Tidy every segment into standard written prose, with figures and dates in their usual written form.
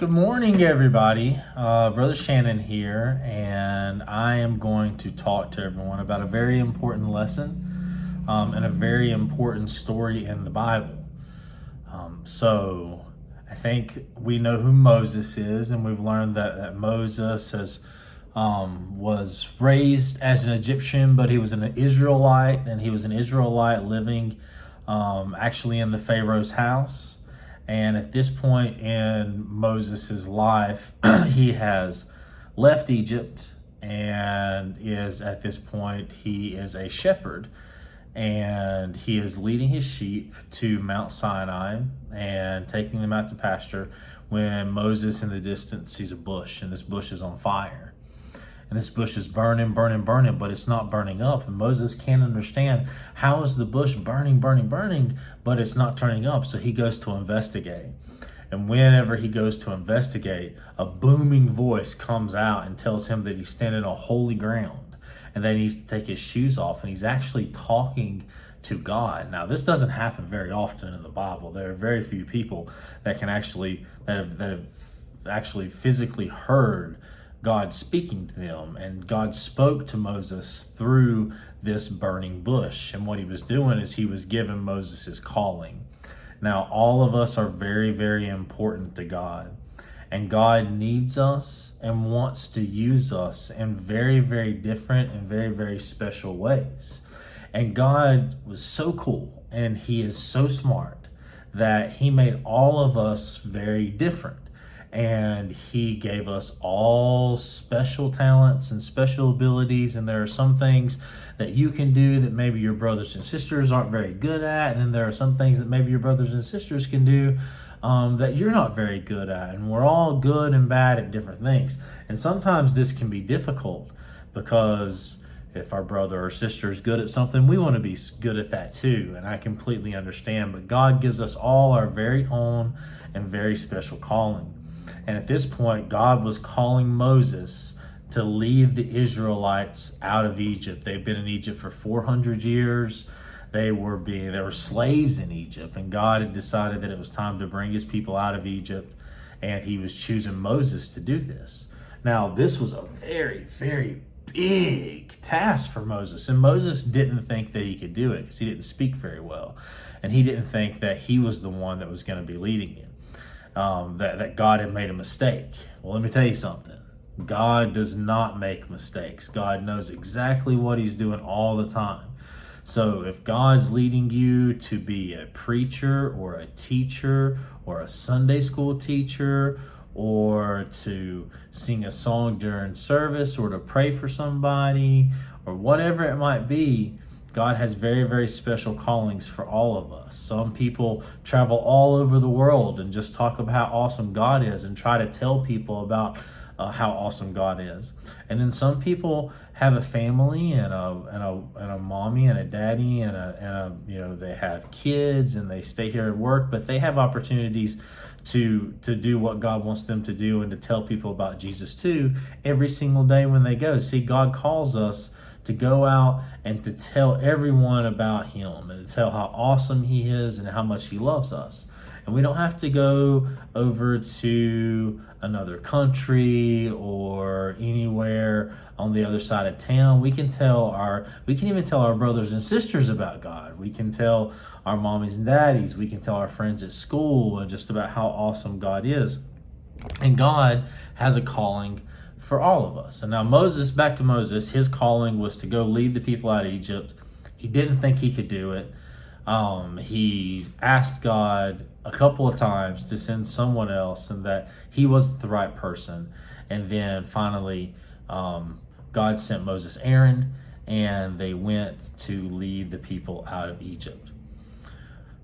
Good morning, everybody. Brother Shannon here, and I am going to talk to everyone about a very important lesson and a very important story in the Bible. So, I think we know who Moses is, and we've learned that Moses was raised as an Egyptian, but he was an Israelite, and he was an Israelite living actually in the Pharaoh's house. And at this point in Moses' life, he has left Egypt and is at this point, he is a shepherd and he is leading his sheep to Mount Sinai and taking them out to pasture when Moses in the distance sees a bush, and this bush is on fire. And this bush is burning, but it's not burning up. And Moses can't understand, how is the bush burning, but it's not turning up. So he goes to investigate. And whenever he goes to investigate, a booming voice comes out and tells him that he's standing on holy ground and that he needs to take his shoes off. And he's actually talking to God. Now, this doesn't happen very often in the Bible. There are very few people that have actually physically heard God speaking to them, and God spoke to Moses through this burning bush. And what he was doing is he was giving Moses his calling. Now, all of us are very, very important to God, and God needs us and wants to use us in very, very different and very, very special ways. And God was so cool, and he is so smart that he made all of us very different. And he gave us all special talents and special abilities. And there are some things that you can do that maybe your brothers and sisters aren't very good at. And then there are some things that maybe your brothers and sisters can do that you're not very good at. And we're all good and bad at different things. And sometimes this can be difficult because if our brother or sister is good at something, we want to be good at that too. And I completely understand. But God gives us all our very own and very special calling. And at this point, God was calling Moses to lead the Israelites out of Egypt. They've been in Egypt for 400 years. They were slaves in Egypt, and God had decided that it was time to bring his people out of Egypt, and he was choosing Moses to do this. Now, this was a very, very big task for Moses, and Moses didn't think that he could do it because he didn't speak very well, and he didn't think that he was the one that was going to be leading it. That God had made a mistake. Well, let me tell you something. God does not make mistakes. God knows exactly what he's doing all the time. So if God's leading you to be a preacher or a teacher or a Sunday school teacher or to sing a song during service or to pray for somebody or whatever it might be, God has very, very special callings for all of us. Some people travel all over the world and just talk about how awesome God is and try to tell people about how awesome God is. And then some people have a family and a mommy and a daddy and they have kids and they stay here at work, but they have opportunities to do what God wants them to do and to tell people about Jesus too every single day when they go. See, God calls us to go out and to tell everyone about him and to tell how awesome he is and how much he loves us. And we don't have to go over to another country or anywhere on the other side of town. We can even tell our brothers and sisters about God. We can tell our mommies and daddies. We can tell our friends at school and just about how awesome God is. And God has a calling for all of us. And now back to Moses, his calling was to go lead the people out of Egypt. He didn't think he could do it. He asked God a couple of times to send someone else and that he wasn't the right person. And then finally, God sent Moses Aaron, and they went to lead the people out of Egypt.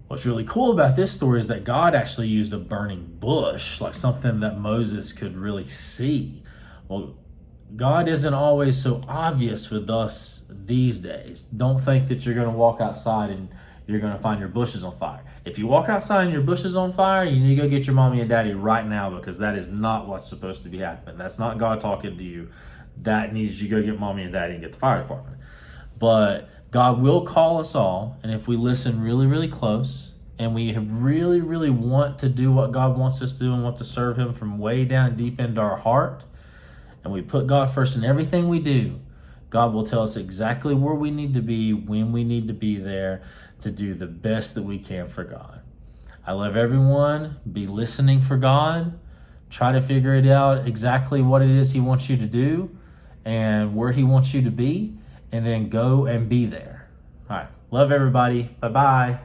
What's really cool about this story is that God actually used a burning bush, like something that Moses could really see. Well, God isn't always so obvious with us these days. Don't think that you're going to walk outside and you're going to find your bushes on fire. If you walk outside and your bush is on fire, you need to go get your mommy and daddy right now, because that is not what's supposed to be happening. That's not God talking to you. That needs you to go get mommy and daddy and get the fire department. But God will call us all, and if we listen really, really close and we really, really want to do what God wants us to do and want to serve Him from way down deep into our heart, and we put God first in everything we do, God will tell us exactly where we need to be, when we need to be there to do the best that we can for God. I love everyone. Be listening for God. Try to figure it out exactly what it is He wants you to do and where He wants you to be, and then go and be there. All right. Love everybody. Bye-bye.